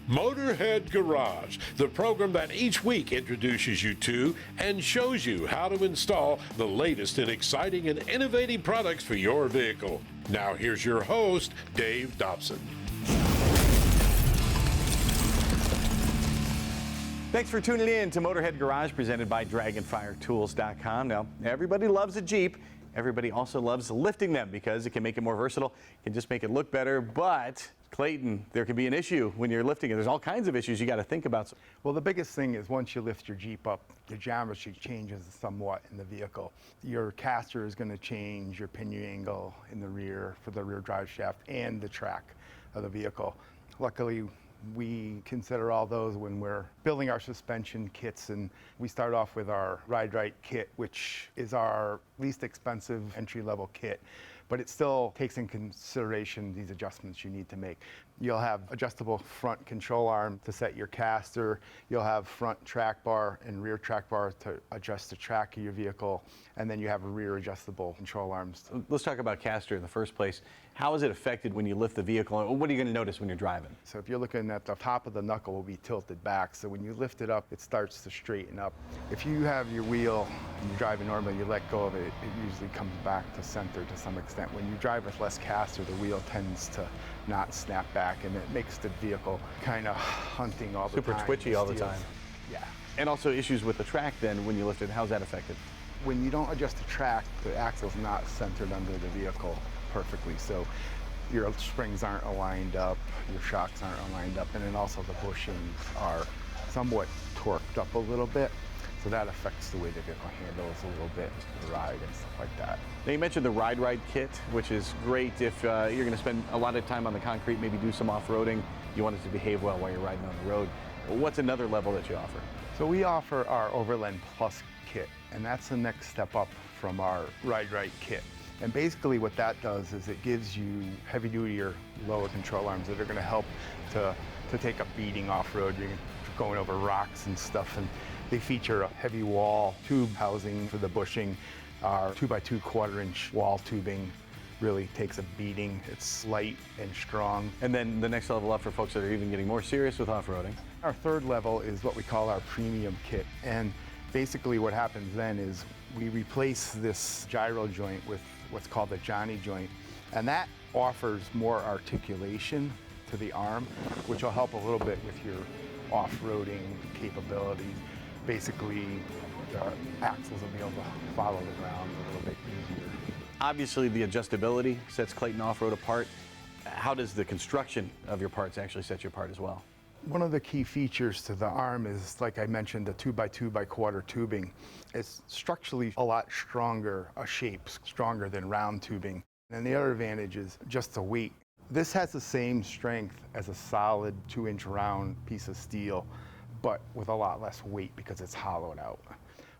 Motorhead Garage, the program that each week introduces you to and shows you how to install the latest in exciting and innovative products for your vehicle. Now here's your host, Dave Dobson. Thanks for tuning in to Motorhead Garage, presented by DragonfireTools.com. Now, everybody loves a Jeep. Everybody also loves lifting them because it can make it more versatile. It can just make it look better. But, Clayton, there can be an issue when you're lifting it. There's all kinds of issues you got to think about. Well, the biggest thing is once you lift your Jeep up, the geometry changes somewhat in the vehicle. Your caster is going to change, your pinion angle in the rear for the rear drive shaft and the track of the vehicle. Luckily, we consider all those when we're building our suspension kits, and we start off with our Ride Right kit, which is our least expensive entry-level kit, but it still takes in consideration these adjustments you need to make. You'll have adjustable front control arm to set your caster. You'll have front track bar and rear track bar to adjust the track of your vehicle, and then you have rear adjustable control arms. Let's talk about caster in the first place. How is it affected when you lift the vehicle? What are you going to notice when you're driving? So if you're looking at the top of the knuckle will be tilted back, so when you lift it up, it starts to straighten up. If you have your wheel and you're driving normally, you let go of it, it usually comes back to center to some extent. When you drive with less caster, the wheel tends to not snap back, and it makes the vehicle kind of hunting all the time. Super twitchy all the time. Yeah. And also issues with the track then when you lift it. How's that affected? When you don't adjust the track, the axle's not centered under the vehicle perfectly, so your springs aren't aligned up, your shocks aren't aligned up, and then also the bushings are somewhat torqued up a little bit, so that affects the way the vehicle handles a little bit, the ride and stuff like that. Now you mentioned the Ride Right kit, which is great if you're going to spend a lot of time on the concrete, maybe do some off-roading, you want it to behave well while you're riding on the road. What's another level that you offer? So we offer our Overland Plus kit, and that's the next step up from our Ride Right kit. And basically what that does is it gives you heavy duty or lower control arms that are going to help to take a beating off-road. You're going over rocks and stuff, and they feature a heavy wall tube housing for the bushing. Our 2x2 1/4-inch wall tubing really takes a beating. It's light and strong. And then the next level up for folks that are even getting more serious with off-roading. Our third level is what we call our premium kit. And basically what happens then is we replace this gyro joint with what's called the Johnny joint. And that offers more articulation to the arm, which will help a little bit with your off-roading capability. Basically, the axles will be able to follow the ground a little bit easier. Obviously, the adjustability sets Clayton Offroad apart. How does the construction of your parts actually set you apart as well? One of the key features to the arm is, like I mentioned, the 2x2 1/4 tubing. It's structurally a lot stronger, a shape stronger than round tubing. And the other advantage is just the weight. This has the same strength as a solid 2-inch round piece of steel, but with a lot less weight because it's hollowed out.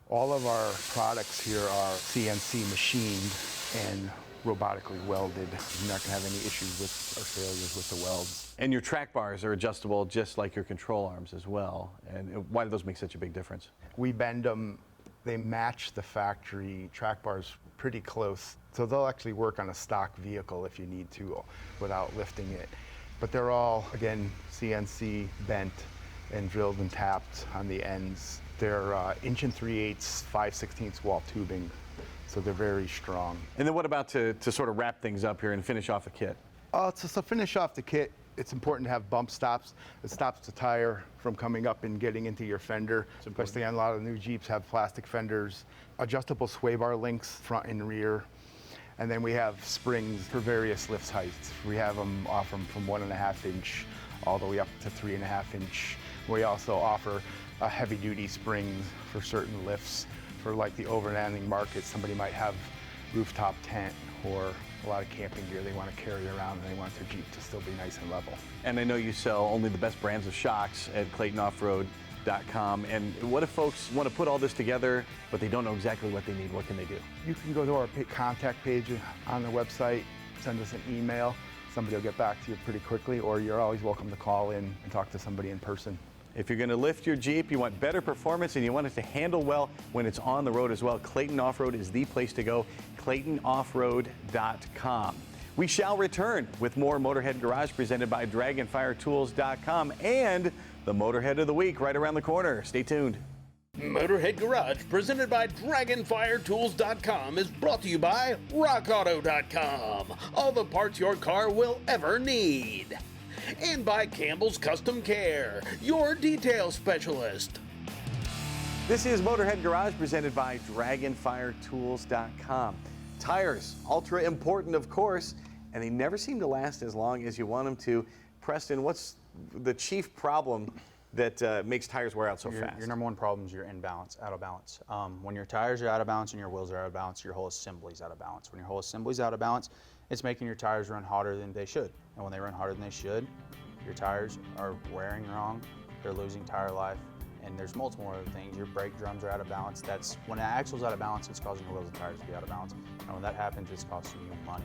All of our products here are CNC machined and robotically welded. You're not going to have any issues with or failures with the welds. And your track bars are adjustable just like your control arms as well. And why do those make such a big difference? We bend them. They match the factory track bars pretty close. So they'll actually work on a stock vehicle if you need to without lifting it. But they're all, again, CNC bent and drilled and tapped on the ends. They're 1 3/8, 5/16 wall tubing, so they're very strong. And then what about to sort of wrap things up here and finish off the kit? To finish off the kit, it's important to have bump stops. It stops the tire from coming up and getting into your fender, especially on a lot of new Jeeps have plastic fenders. Adjustable sway bar links, front and rear. And then we have springs for various lift heights. We have them offer them from 1.5 inch all the way up to 3.5 inch. We also offer a heavy duty springs for certain lifts. For like the overlanding market, somebody might have rooftop tent or a lot of camping gear they want to carry around, and they want their Jeep to still be nice and level. And I know you sell only the best brands of shocks at ClaytonOffroad.com. And what if folks want to put all this together, but they don't know exactly what they need? What can they do? You can go to our contact page on the website, send us an email. Somebody will get back to you pretty quickly, or you're always welcome to call in and talk to somebody in person. If you're going to lift your Jeep, you want better performance and you want it to handle well when it's on the road as well, Clayton Offroad is the place to go, ClaytonOffroad.com. We shall return with more Motorhead Garage presented by DragonfireTools.com and the Motorhead of the Week right around the corner. Stay tuned. Motorhead Garage, presented by DragonfireTools.com, is brought to you by RockAuto.com. All the parts your car will ever need. And by Campbell's Custom Care, your detail specialist. This is Motorhead Garage presented by DragonfireTools.com. Tires, ultra important, of course, and they never seem to last as long as you want them to. Preston, what's the chief problem that makes tires wear out so fast? Your number one problem is your imbalance, out of balance. When your tires are out of balance and your wheels are out of balance, your whole assembly is out of balance. When your whole assembly is out of balance, it's making your tires run hotter than they should. And when they run hotter than they should, your tires are wearing wrong, they're losing tire life, and there's multiple other things. Your brake drums are out of balance. That's when the axle's out of balance, it's causing your wheels and tires to be out of balance. And when that happens, it's costing you money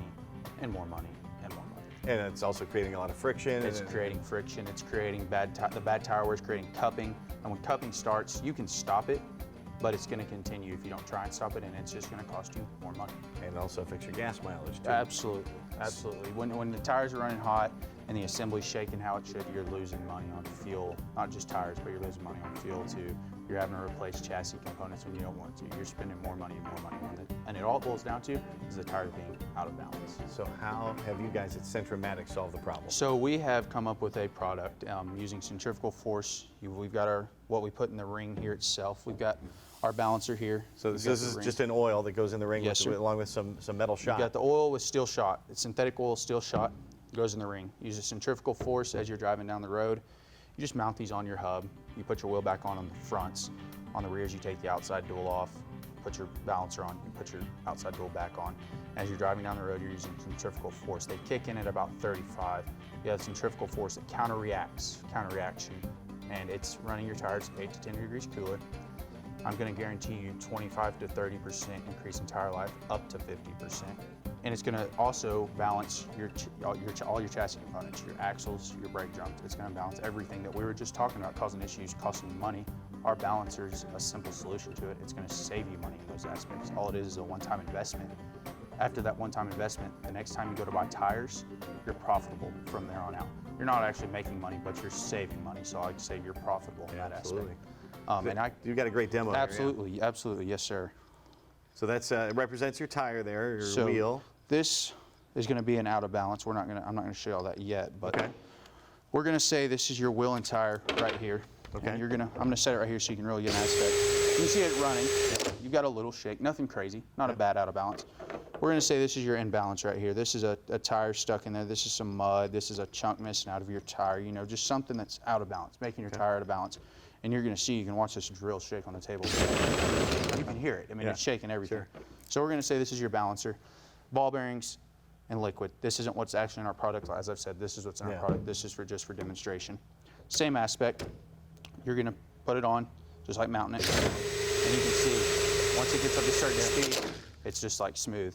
and more money and more money. And it's also creating a lot of friction. It's creating friction. It's creating the bad tire wear is creating cupping. And when cupping starts, you can stop it, but it's going to continue if you don't try and stop it, and it's just going to cost you more money. And also affects your gas mileage too. Absolutely, absolutely. When the tires are running hot and the assembly's shaking how it should, you're losing money on fuel. Not just tires, but you're losing money on fuel too. You're having to replace chassis components when you don't want to. You're spending more money and more money on it. And it all boils down to is the tires being out of balance. So how have you guys at Centramatic solved the problem? So we have come up with a product using centrifugal force. We've got what we put in the ring here itself. We've got our balancer here. So this is just an oil that goes in the ring along with some metal shot. You've got the oil with steel shot. It's synthetic oil, steel shot, goes in the ring. Use a centrifugal force as you're driving down the road. You just mount these on your hub. You put your wheel back on the fronts. On the rears, you take the outside dual off, put your balancer on, you put your outside dual back on. As you're driving down the road, you're using centrifugal force. They kick in at about 35. You have centrifugal force that counterreaction, and it's running your tires 8 to 10 degrees cooler. I'm going to guarantee you 25 to 30% increase in tire life, up to 50%. And it's going to also balance all your chassis components, your axles, your brake drums. It's going to balance everything that we were just talking about causing issues, costing you money. Our balancer is a simple solution to it. It's going to save you money in those aspects. All it is a one-time investment. After that one-time investment, the next time you go to buy tires, you're profitable from there on out. You're not actually making money, but you're saving money. So I'd say you're profitable in that aspect. You've got a great demo. Absolutely, there, absolutely, yes, sir. So that's it represents your tire there, your So wheel. This is going to be an out of balance. I'm not going to show all that yet, but we're going to say this is your wheel and tire right here. Okay. And I'm going to set it right here so you can really get an aspect. You can see it running. You've got a little shake, nothing crazy, not a bad out of balance. We're going to say this is your imbalance right here. This is a tire stuck in there. This is some mud. This is a chunk missing out of your tire. You know, just something that's out of balance, making your tire out of balance. And you're going to see, you can watch this drill shake on the table. You can hear it. I mean, it's shaking everything. Sure. So we're going to say this is your balancer. Ball bearings and liquid. This isn't what's actually in our product. As I've said, this is what's in our product. This is just for demonstration. Same aspect. You're going to put it on, just like mounting it. And you can see, once it gets up to a certain speed, it's just like smooth.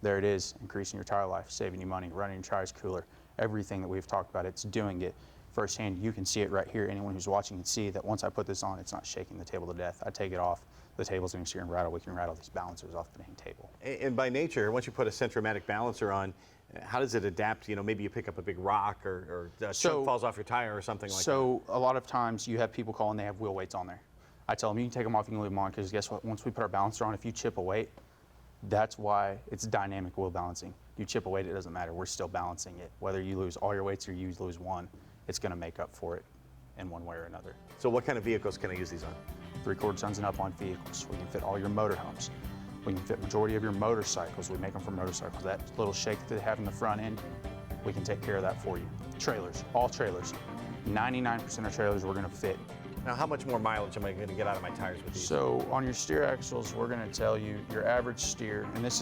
There it is, increasing your tire life, saving you money, running your tires cooler. Everything that we've talked about, it's doing it firsthand. You can see it right here. Anyone who's watching can see that once I put this on, it's not shaking the table to death. I take it off, the table's going to steer and rattle. We can rattle these balancers off the main table. And by nature, once you put a Centramatic balancer on, how does it adapt? You know, maybe you pick up a big rock or a chunk falls off your tire or something like that. So a lot of times you have people call and they have wheel weights on there. I tell them, you can take them off, you can leave them on, because guess what? Once we put our balancer on, if you chip a weight, that's why it's dynamic wheel balancing. You chip a weight, it doesn't matter. We're still balancing it. Whether you lose all your weights or you lose one, it's going to make up for it in one way or another. So what kind of vehicles can I use these on? 3/4 tons and up on vehicles. We can fit all your motorhomes. We can fit majority of your motorcycles. We make them for motorcycles. That little shake that they have in the front end, we can take care of that for you. Trailers, all trailers. 99% of trailers we're going to fit. Now, how much more mileage am I going to get out of my tires with these? So on your steer axles, we're going to tell you your average steer, and this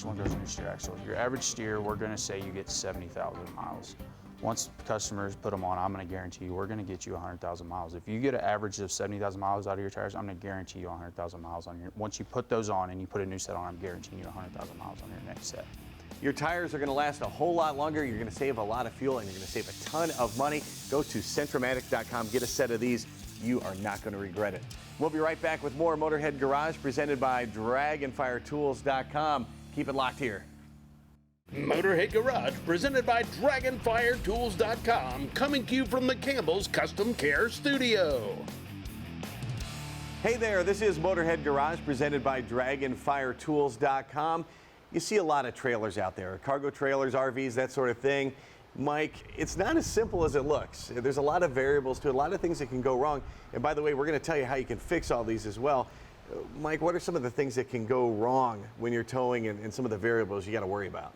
one goes on your steer axle. Your average steer, we're going to say you get 70,000 miles. Once customers put them on, I'm going to guarantee you we're going to get you 100,000 miles. If you get an average of 70,000 miles out of your tires, I'm going to guarantee you 100,000 miles on your. Once you put those on and you put a new set on, I'm guaranteeing you 100,000 miles on your next set. Your tires are going to last a whole lot longer. You're going to save a lot of fuel, and you're going to save a ton of money. Go to Centramatic.com. Get a set of these. You are not going to regret it. We'll be right back with more Motorhead Garage presented by DragonfireTools.com. Keep it locked here. Motorhead Garage, presented by DragonfireTools.com, coming to you from the Campbell's Custom Care Studio. Hey there, this is Motorhead Garage, presented by DragonfireTools.com. You see a lot of trailers out there, cargo trailers, RVs, that sort of thing. Mike, it's not as simple as it looks. There's a lot of variables to it, a lot of things that can go wrong. And by the way, we're going to tell you how you can fix all these as well. Mike, what are some of the things that can go wrong when you're towing and some of the variables you got to worry about?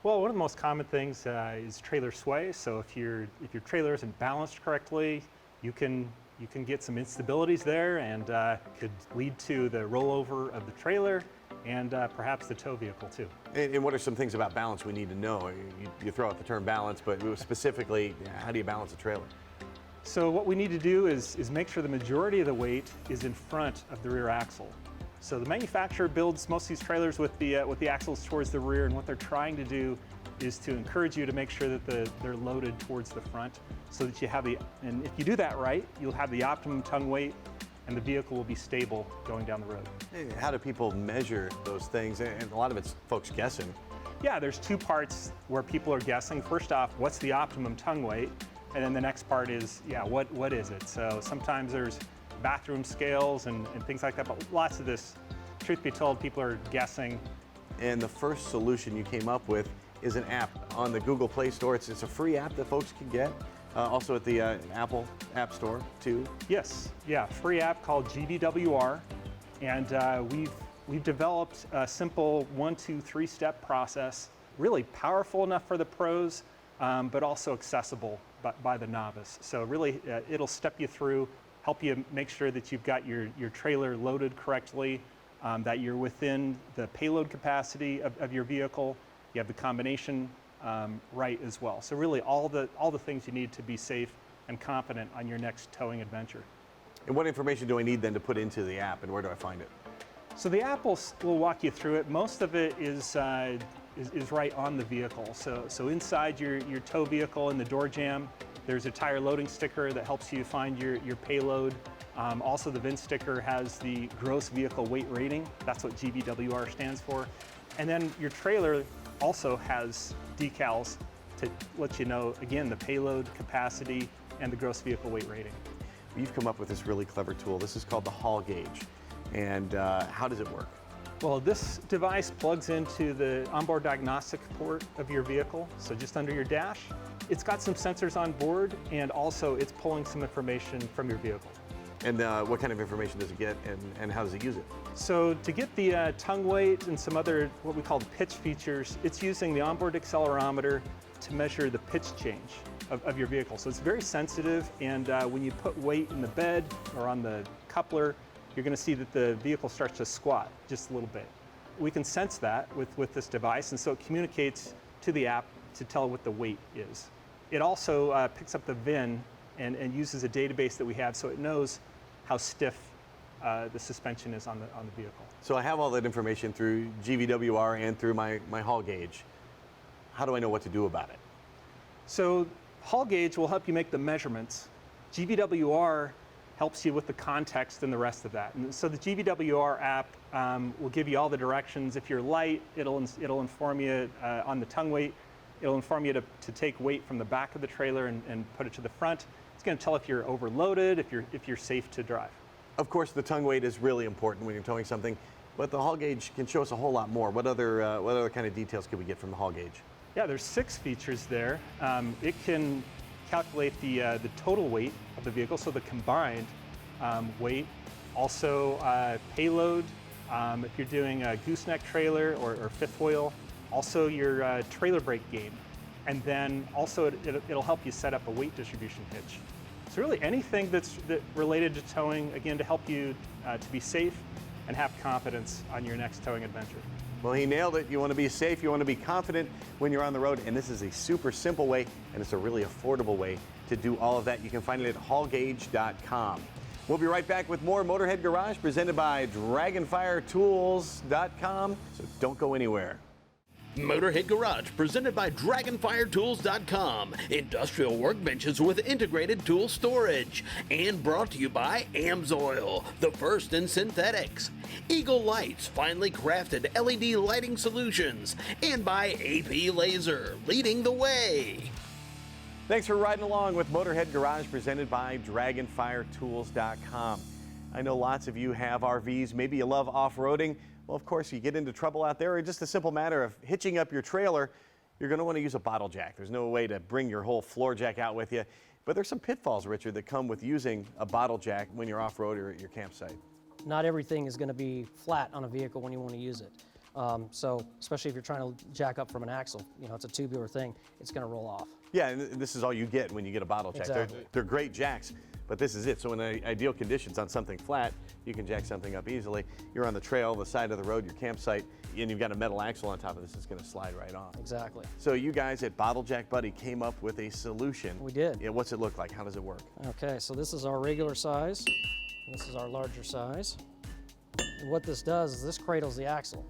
Well, one of the most common things is trailer sway. So if your trailer isn't balanced correctly, you can get some instabilities there, and could lead to the rollover of the trailer and perhaps the tow vehicle too. And what are some things about balance we need to know? You throw out the term balance, but specifically, how do you balance a trailer? So what we need to do is make sure the majority of the weight is in front of the rear axle. So the manufacturer builds most of these trailers with the axles towards the rear, and what they're trying to do is to encourage you to make sure that they're loaded towards the front, so that you have and if you do that right, you'll have the optimum tongue weight, and the vehicle will be stable going down the road. How do people measure those things? And a lot of it's folks guessing. Yeah, there's two parts where people are guessing. First off, what's the optimum tongue weight? And then the next part is, what is it? So sometimes there's bathroom scales and things like that, but lots of this, truth be told, people are guessing. And the first solution you came up with is an app on the Google Play Store. It's a free app that folks can get, also at the Apple App Store too. Yes, yeah, free app called GVWR, and we've developed a simple 1, 2, 3-step process, really powerful enough for the pros, but also accessible by the novice. So really, it'll step you through, help you make sure that you've got your trailer loaded correctly, that you're within the payload capacity of your vehicle. You have the combination right as well. So really, all the things you need to be safe and confident on your next towing adventure. And what information do I need then to put into the app, and where do I find it? So the app will walk you through it. Most of it is right on the vehicle. So inside your tow vehicle in the door jamb, there's a tire loading sticker that helps you find your payload. Also, the VIN sticker has the gross vehicle weight rating. That's what GVWR stands for. And then your trailer also has decals to let you know, again, the payload capacity and the gross vehicle weight rating. You've come up with this really clever tool. This is called the Haul Gauge. And how does it work? Well, this device plugs into the onboard diagnostic port of your vehicle, so just under your dash. It's got some sensors on board, and also it's pulling some information from your vehicle. And what kind of information does it get, and how does it use it? So to get the tongue weight and some other what we call the pitch features, it's using the onboard accelerometer to measure the pitch change of your vehicle. So it's very sensitive, and when you put weight in the bed or on the coupler, you're going to see that the vehicle starts to squat just a little bit. We can sense that with this device, and so it communicates to the app to tell what the weight is. It also picks up the VIN and uses a database that we have, so it knows how stiff the suspension is on the vehicle. So I have all that information through GVWR and through my Haul Gauge. How do I know what to do about it? So Haul Gauge will help you make the measurements. GVWR helps you with the context and the rest of that. And so the GVWR app will give you all the directions. If you're light, it'll inform you on the tongue weight. It'll inform you to take weight from the back of the trailer and put it to the front. It's going to tell if you're overloaded, if you're safe to drive. Of course, the tongue weight is really important when you're towing something, but the Haul Gauge can show us a whole lot more. What other kind of details can we get from the Haul Gauge? Yeah, there's 6 features there. It can calculate the total weight of the vehicle, so the combined weight. Also payload, if you're doing a gooseneck trailer or fifth wheel. Also your trailer brake gain. And then also it'll help you set up a weight distribution hitch. So really anything that's related to towing, again, to help you to be safe and have confidence on your next towing adventure. Well, he nailed it. You want to be safe, you want to be confident when you're on the road, and this is a super simple way, and it's a really affordable way to do all of that. You can find it at haulgauge.com. We'll be right back with more Motorhead Garage presented by DragonfireTools.com, so don't go anywhere. Motorhead Garage, presented by DragonfireTools.com. Industrial workbenches with integrated tool storage. And brought to you by Amsoil, the first in synthetics. Eagle Lights, finely crafted LED lighting solutions. And by AP Laser, leading the way. Thanks for riding along with Motorhead Garage, presented by DragonfireTools.com. I know lots of you have RVs. Maybe you love off-roading. Well, of course, you get into trouble out there, or just a simple matter of hitching up your trailer, you're going to want to use a bottle jack. There's no way to bring your whole floor jack out with you. But there's some pitfalls, Richard, that come with using a bottle jack when you're off-road or at your campsite. Not everything is going to be flat on a vehicle when you want to use it. So especially if you're trying to jack up from an axle, it's a tubular thing, it's going to roll off. Yeah, and this is all you get when you get a bottle jack. Exactly. They're great jacks, but this is it. So in ideal conditions on something flat, you can jack something up easily. You're on the trail, the side of the road, your campsite, and you've got a metal axle on top of this. It's going to slide right off. Exactly. So you guys at Bottle Jack Buddy came up with a solution. We did. Yeah, what's it look like? How does it work? Okay, so this is our regular size, and this is our larger size. And what this does is this cradles the axle.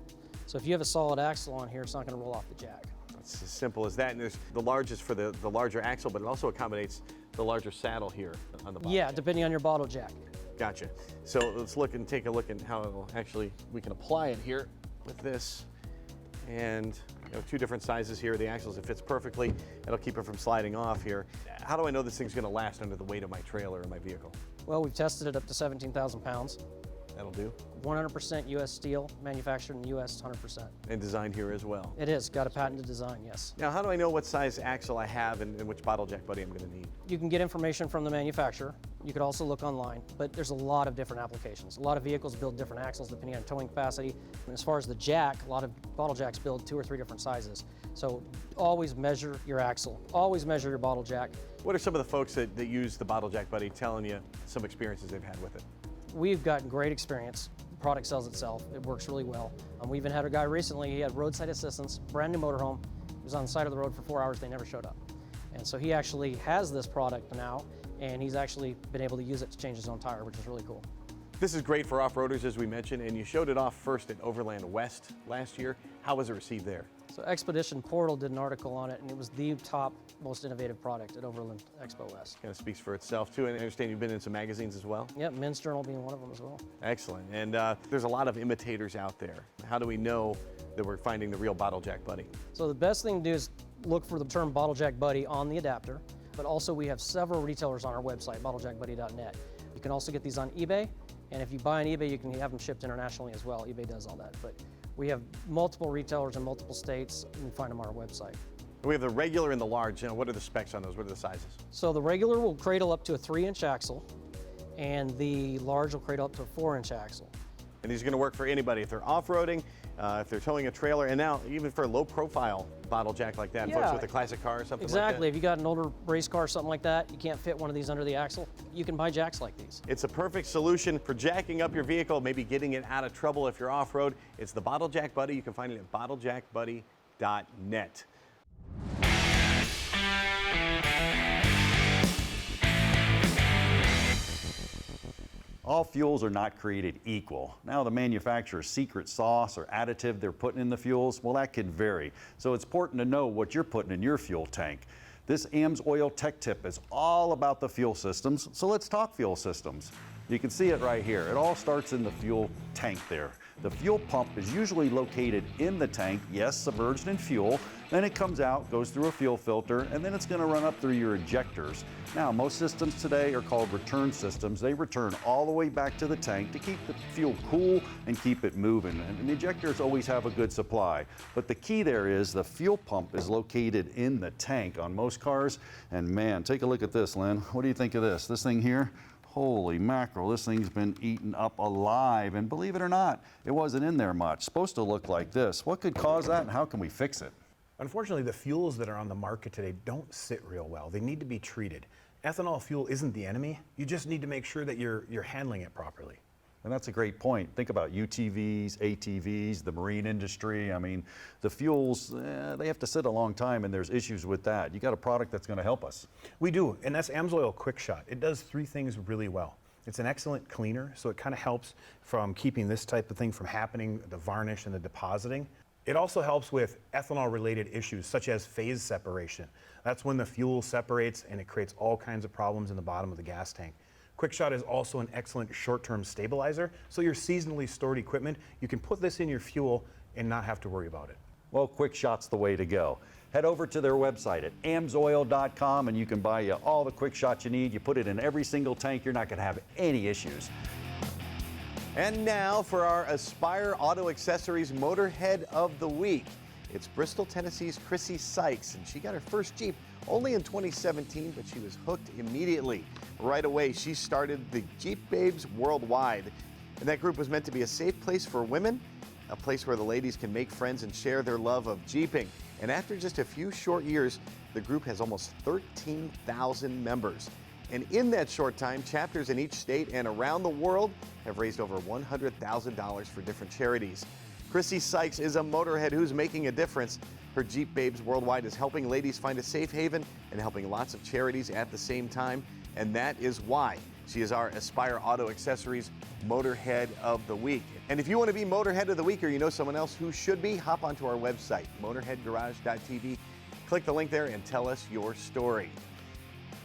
So if you have a solid axle on here, it's not going to roll off the jack. It's as simple as that. And there's the largest for the larger axle, but it also accommodates the larger saddle here on the bottom. Yeah, depending on your bottle jack. Gotcha. So let's take a look at how it'll we can apply it here with this. And two different sizes here. The axles, it fits perfectly. It'll keep it from sliding off here. How do I know this thing's going to last under the weight of my trailer or my vehicle? Well, we've tested it up to 17,000 pounds. That'll do. 100% U.S. steel, manufactured in the U.S. 100%. And designed here as well. It is, got a patented design, yes. Now, how do I know what size axle I have and which Bottle Jack Buddy I'm going to need? You can get information from the manufacturer. You could also look online, but there's a lot of different applications. A lot of vehicles build different axles depending on towing capacity. And as far as the jack, a lot of bottle jacks build 2 or 3 different sizes. So always measure your axle. Always measure your bottle jack. What are some of the folks that use the Bottle Jack Buddy telling you some experiences they've had with it? We've gotten great experience. The product sells itself. It works really well. We even had a guy recently, he had roadside assistance, brand new motorhome. He was on the side of the road for 4 hours, they never showed up. And so he actually has this product now, and he's actually been able to use it to change his own tire, which is really cool. This is great for off-roaders, as we mentioned, and you showed it off first at Overland West last year. How was it received there? So Expedition Portal did an article on it, and it was the top most innovative product at Overland Expo West. Kind of speaks for itself, too. And I understand you've been in some magazines as well? Yep, Men's Journal being one of them as well. Excellent. And there's a lot of imitators out there. How do we know that we're finding the real Bottle Jack Buddy? So the best thing to do is look for the term Bottle Jack Buddy on the adapter, but also we have several retailers on our website, bottlejackbuddy.net. You can also get these on eBay, and if you buy on eBay, you can have them shipped internationally as well. eBay does all that, but we have multiple retailers in multiple states. You can find them on our website. We have the regular and the large. What are the specs on those? What are the sizes? So the regular will cradle up to a 3-inch axle, and the large will cradle up to a 4-inch axle. And these are going to work for anybody if they're off-roading, if they're towing a trailer, and now even for a low-profile bottle jack like that, folks with a classic car or something like that. Exactly. If you got an older race car or something like that, you can't fit one of these under the axle, you can buy jacks like these. It's a perfect solution for jacking up your vehicle, maybe getting it out of trouble if you're off-road. It's the Bottle Jack Buddy. You can find it at bottlejackbuddy.net. All fuels are not created equal. Now the manufacturer's secret sauce or additive they're putting in the fuels, well, that can vary. So it's important to know what you're putting in your fuel tank. This Amsoil Tech Tip is all about the fuel systems, so let's talk fuel systems. You can see it right here. It all starts in the fuel tank there. The fuel pump is usually located in the tank, yes, submerged in fuel. Then it comes out, goes through a fuel filter, and then it's going to run up through your ejectors. Now, most systems today are called return systems. They return all the way back to the tank to keep the fuel cool and keep it moving. And the ejectors always have a good supply. But the key there is the fuel pump is located in the tank on most cars. And man, take a look at this, Lynn. What do you think of this? This thing here? Holy mackerel, this thing's been eaten up alive. And believe it or not, it wasn't in there much. It's supposed to look like this. What could cause that and how can we fix it? Unfortunately, the fuels that are on the market today don't sit real well. They need to be treated. Ethanol fuel isn't the enemy. You just need to make sure that you're handling it properly. And that's a great point. Think about UTVs, ATVs, the marine industry. I mean, the fuels, they have to sit a long time and there's issues with that. You got a product that's going to help us. We do, and that's Amsoil Quick Shot. It does 3 things really well. It's an excellent cleaner, so it kind of helps from keeping this type of thing from happening, the varnish and the depositing. It also helps with ethanol-related issues such as phase separation. That's when the fuel separates and it creates all kinds of problems in the bottom of the gas tank. QuickShot is also an excellent short-term stabilizer, so your seasonally stored equipment, you can put this in your fuel and not have to worry about it. Well, QuickShot's the way to go. Head over to their website at amsoil.com and you can buy you all the QuickShot you need. You put it in every single tank, you're not going to have any issues. And now for our Aspire Auto Accessories Motorhead of the Week. It's Bristol, Tennessee's Chrissy Sykes, and she got her first Jeep only in 2017, but she was hooked immediately. Right away, she started the Jeep Babes Worldwide. And that group was meant to be a safe place for women, a place where the ladies can make friends and share their love of Jeeping. And after just a few short years, the group has almost 13,000 members. And in that short time, chapters in each state and around the world have raised over $100,000 for different charities. Chrissy Sykes is a motorhead who's making a difference. Her Jeep Babes Worldwide is helping ladies find a safe haven and helping lots of charities at the same time. And that is why she is our Aspire Auto Accessories Motorhead of the Week. And if you want to be Motorhead of the Week or you know someone else who should be, hop onto our website, motorheadgarage.tv. Click the link there and tell us your story.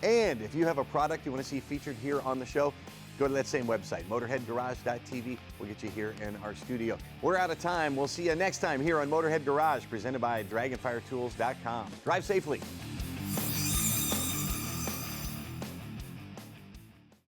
And if you have a product you want to see featured here on the show, go to that same website, motorheadgarage.tv. We'll get you here in our studio. We're out of time. We'll see you next time here on Motorhead Garage, presented by DragonfireTools.com. Drive safely.